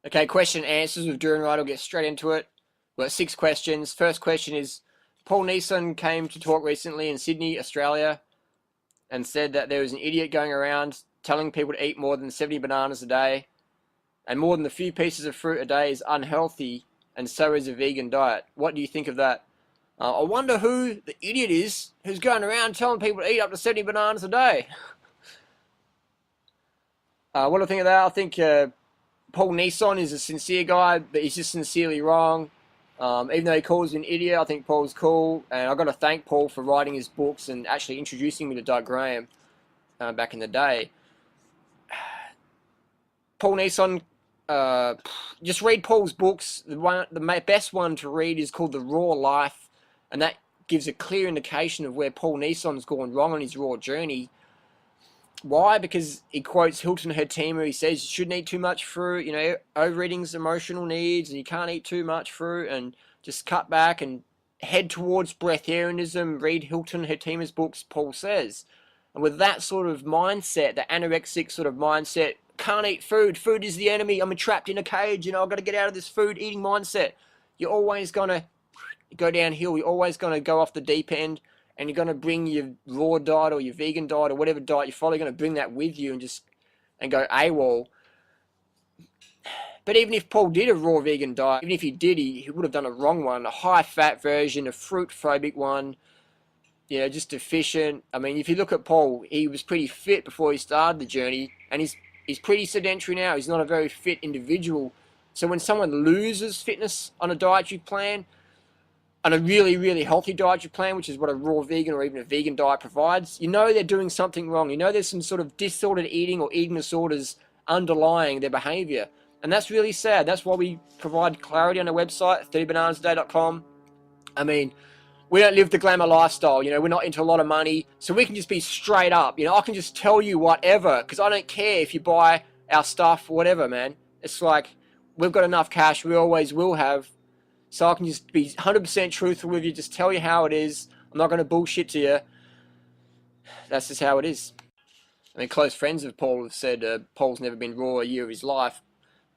Okay, question and answers with Durianrider. We'll get straight into it. We've got 6 questions. First question is, Paul Neeson came to talk recently in Sydney, Australia, and said that there was an idiot going around telling people to eat more than 70 bananas a day, and more than a few pieces of fruit a day is unhealthy, and so is a vegan diet. What do you think of that? I wonder who the idiot is who's going around telling people to eat up to 70 bananas a day. What do I think of that? I think Paul Neeson is a sincere guy, but he's just sincerely wrong. Even though he calls me an idiot, I think Paul's cool, and I've got to thank Paul for writing his books and actually introducing me to Doug Graham back in the day. Paul Neeson, just read Paul's books. The best one to read is called The Raw Life, and that gives a clear indication of where Paul Neeson's gone wrong on his raw journey. Why? Because he quotes Hilton Hertima. He says you shouldn't eat too much fruit. You know, overeating's emotional needs, and you can't eat too much fruit, and just cut back and head towards breatharianism. Read Hilton Hertima's books, Paul says. And with that sort of mindset, the anorexic sort of mindset, can't eat food. Food is the enemy. I'm trapped in a cage. You know, I've got to get out of this food eating mindset. You're always going to go downhill. You're always going to go off the deep end. And you're going to bring your raw diet or your vegan diet or whatever diet you're following, going to bring that with you and go AWOL. But even if Paul did a raw vegan diet, even if he did, he would have done a wrong one, a high-fat version, a fruit-phobic one, you know, just deficient. I mean, if you look at Paul, he was pretty fit before he started the journey, and he's pretty sedentary now. He's not a very fit individual. So when someone loses fitness on a dietary plan, on a really, really healthy dietary plan, which is what a raw vegan or even a vegan diet provides, you know they're doing something wrong. You know there's some sort of disordered eating or eating disorders underlying their behavior. And that's really sad. That's why we provide clarity on our website, 30bananasaday.com. I mean, we don't live the glamour lifestyle. You know, we're not into a lot of money. So we can just be straight up. You know, I can just tell you whatever, because I don't care if you buy our stuff or whatever, man. It's like, we've got enough cash. We always will have. So I can just be 100% truthful with you, just tell you how it is. I'm not going to bullshit to you. That's just how it is. I mean, close friends of Paul have said Paul's never been raw a year of his life.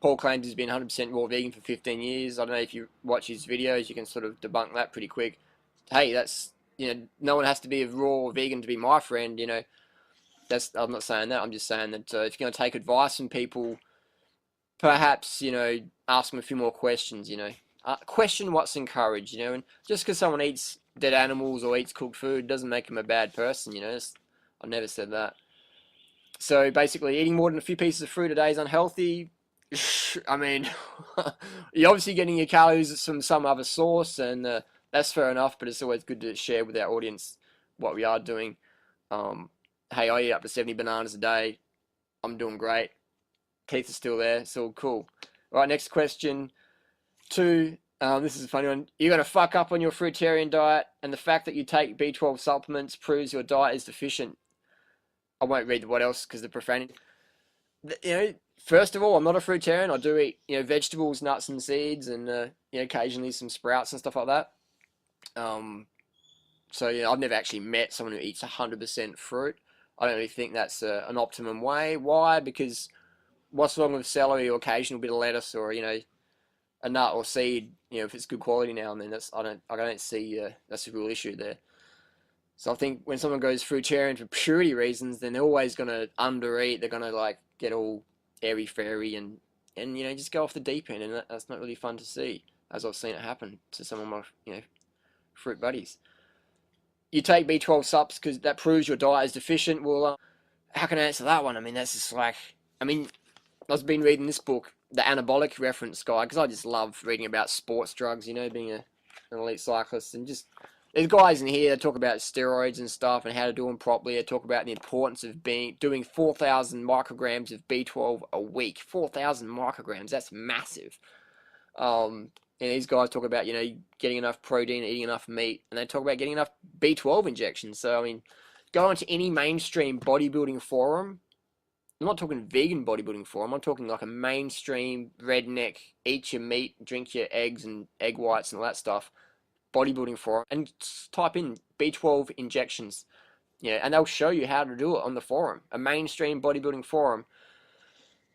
Paul claims he's been 100% raw vegan for 15 years. I don't know if you watch his videos, you can sort of debunk that pretty quick. Hey, that's, you know, no one has to be a raw vegan to be my friend, you know. I'm not saying that. I'm just saying that if you're going to take advice from people, perhaps, you know, ask them a few more questions, you know. Question what's encouraged, you know, and just because someone eats dead animals or eats cooked food doesn't make them a bad person, you know. I've never said that. So basically, eating more than a few pieces of fruit a day is unhealthy. I mean, you're obviously getting your calories from some other source, and that's fair enough, but it's always good to share with our audience what we are doing. Hey, I eat up to 70 bananas a day. I'm doing great. Keith is still there. It's all cool. All right, next question. 2, this is a funny one. You're going to fuck up on your fruitarian diet, and the fact that you take B12 supplements proves your diet is deficient. I won't read what else because the profanity. You know, first of all, I'm not a fruitarian. I do eat, you know, vegetables, nuts, and seeds, and you know, occasionally some sprouts and stuff like that. So you know, I've never actually met someone who eats 100% fruit. I don't really think that's an optimum way. Why? Because what's wrong with celery or occasional bit of lettuce or, you know, a nut or seed, you know, if it's good quality now and then, I don't see that's a real issue there. So I think when someone goes fruitarian for purity reasons, then they're always going to undereat. They're going to like get all airy fairy and you know, just go off the deep end, and that's not really fun to see, as I've seen it happen to some of my, you know, fruit buddies. You take B12 subs because that proves your diet is deficient. Well, how can I answer that one? I mean, that's just like, I mean, I've been reading this book, the anabolic reference guy, because I just love reading about sports drugs, you know, being an elite cyclist, and just, there's guys in here that talk about steroids and stuff and how to do them properly. They talk about the importance of doing 4,000 micrograms of B12 a week. 4,000 micrograms, that's massive. And these guys talk about, you know, getting enough protein, eating enough meat, and they talk about getting enough B12 injections. So, I mean, go onto any mainstream bodybuilding forum. I'm not talking vegan bodybuilding forum. I'm talking like a mainstream redneck, eat your meat, drink your eggs and egg whites and all that stuff, bodybuilding forum, and type in B12 injections. Yeah, and they'll show you how to do it on the forum, a mainstream bodybuilding forum.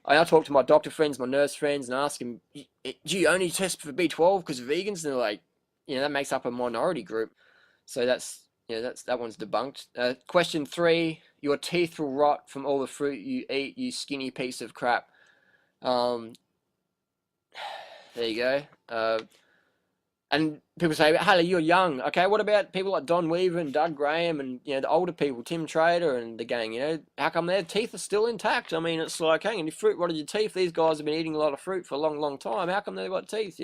I talk to my doctor friends, my nurse friends, and ask them, do you only test for B12 because of vegans? And they're like, that makes up a minority group. So that one's debunked. Question 3, your teeth will rot from all the fruit you eat, you skinny piece of crap. There you go. And people say, Harley, you're young. Okay, what about people like Don Weaver and Doug Graham and, the older people, Tim Trader and the gang, how come their teeth are still intact? I mean, it's like, hang on, your fruit rotted your teeth. These guys have been eating a lot of fruit for a long, long time. How come they've got teeth,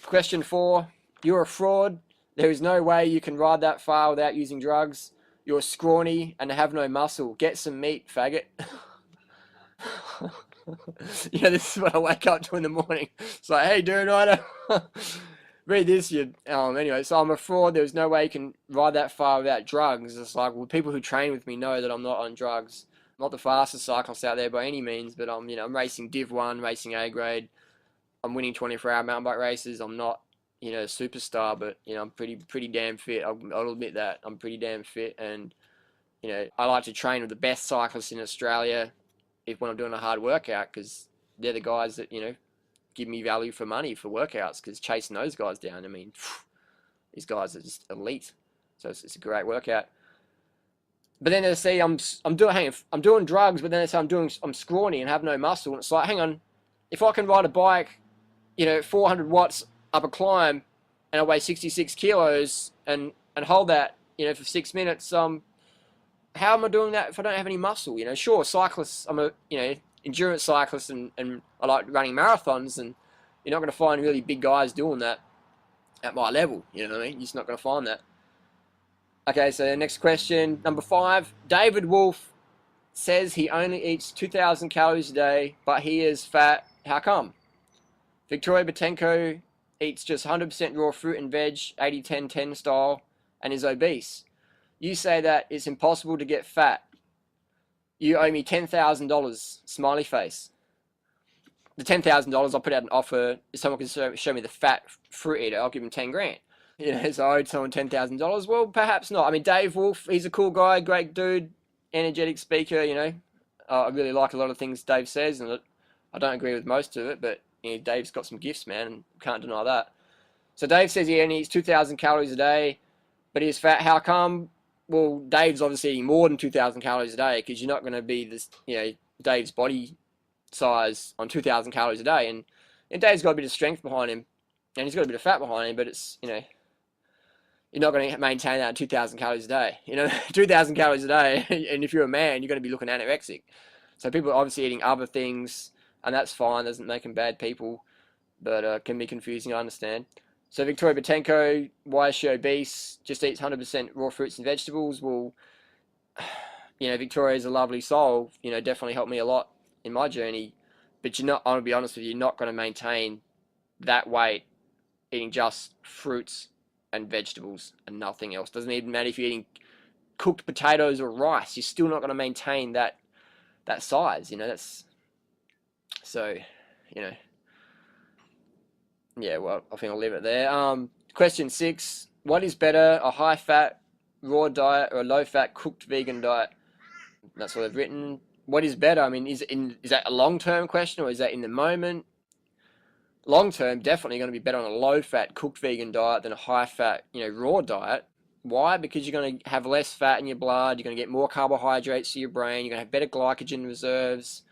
Question 4, you're a fraud. There is no way you can ride that far without using drugs. You're scrawny and have no muscle. Get some meat, faggot. This is what I wake up to in the morning. It's like, hey, Durianrider, read this. Anyway, so I'm a fraud. There's no way you can ride that far without drugs. It's like, well, people who train with me know that I'm not on drugs. I'm not the fastest cyclist out there by any means, but I'm racing Div 1, racing A grade. I'm winning 24-hour mountain bike races. I'm not, a superstar, but, I'm pretty damn fit. I'll admit that. I'm pretty damn fit, and, I like to train with the best cyclists in Australia when I'm doing a hard workout, because they're the guys that, give me value for money for workouts, because chasing those guys down, I mean, these guys are just elite. So it's a great workout. But then they say I'm doing drugs, but then they say I'm scrawny and have no muscle. And it's like, hang on, if I can ride a bike, 400 watts up a climb, and I weigh 66 kilos and hold that, for 6 minutes, how am I doing that if I don't have any muscle? Sure, cyclists, I'm a, endurance cyclist, and I like running marathons, and you're not going to find really big guys doing that at my level, you know what I mean? You're just not going to find that. Okay, so next question, number 5. David Wolf says he only eats 2,000 calories a day, but he is fat. How come? Victoria Botenko eats just 100% raw fruit and veg, 80-10-10 style, and is obese. You say that it's impossible to get fat. You owe me $10,000, smiley face. The $10,000, I'll put out an offer. If someone can show me the fat fruit eater, I'll give him 10 grand. So I owed someone $10,000. Well, perhaps not. I mean, Dave Wolf, he's a cool guy, great dude, energetic speaker, I really like a lot of things Dave says, and I don't agree with most of it, but Dave's got some gifts, man, and can't deny that. So Dave says he only eats 2,000 calories a day, but he's fat. How come? Well, Dave's obviously eating more than 2,000 calories a day, because you're not going to be this, Dave's body size on 2,000 calories a day. And Dave's got a bit of strength behind him, and he's got a bit of fat behind him, but it's, you're not going to maintain that at 2,000 calories a day. 2,000 calories a day, and if you're a man, you're going to be looking anorexic. So people are obviously eating other things, and that's fine. Doesn't make them bad people, but can be confusing, I understand. So Victoria Botenko, why is she obese? Just eats 100% raw fruits and vegetables. Well, Victoria's a lovely soul. Definitely helped me a lot in my journey. But I'm gonna be honest with you, you're not going to maintain that weight eating just fruits and vegetables and nothing else. Doesn't even matter if you're eating cooked potatoes or rice. You're still not going to maintain that size. That's so. Yeah, well, I think I'll leave it there. Question 6. What is better, a high-fat raw diet or a low-fat cooked vegan diet? That's what I've written. What is better? I mean, is that a long-term question, or is that in the moment? Long-term, definitely going to be better on a low-fat cooked vegan diet than a high-fat, raw diet. Why? Because you're going to have less fat in your blood. You're going to get more carbohydrates to your brain. You're going to have better glycogen reserves.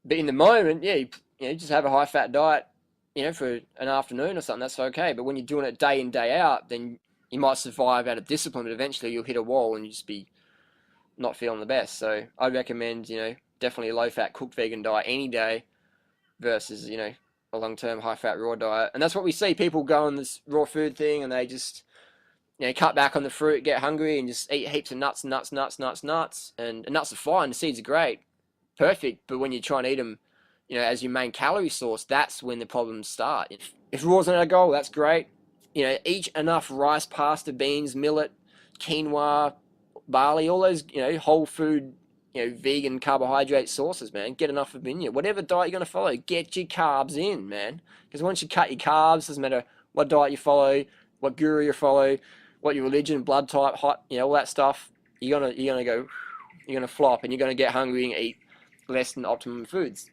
But in the moment, yeah, you just have a high-fat diet, for an afternoon or something, that's okay. But when you're doing it day in, day out, then you might survive out of discipline, but eventually you'll hit a wall and you just be not feeling the best. So I'd recommend, definitely a low-fat cooked vegan diet any day versus, a long-term high-fat raw diet. And that's what we see. People go on this raw food thing and they just, cut back on the fruit, get hungry, and just eat heaps of nuts. And nuts are fine. The seeds are great, perfect. But when you try and eat them, as your main calorie source, that's when the problems start. If raw's not our goal, that's great. Eat enough rice, pasta, beans, millet, quinoa, barley, all those, whole food, vegan carbohydrate sources, man. Get enough of them in you. Whatever diet you're going to follow, get your carbs in, man. Because once you cut your carbs, doesn't matter what diet you follow, what guru you follow, what your religion, blood type, all that stuff, you're gonna go, You're going to flop, and you're going to get hungry and eat less than optimum foods.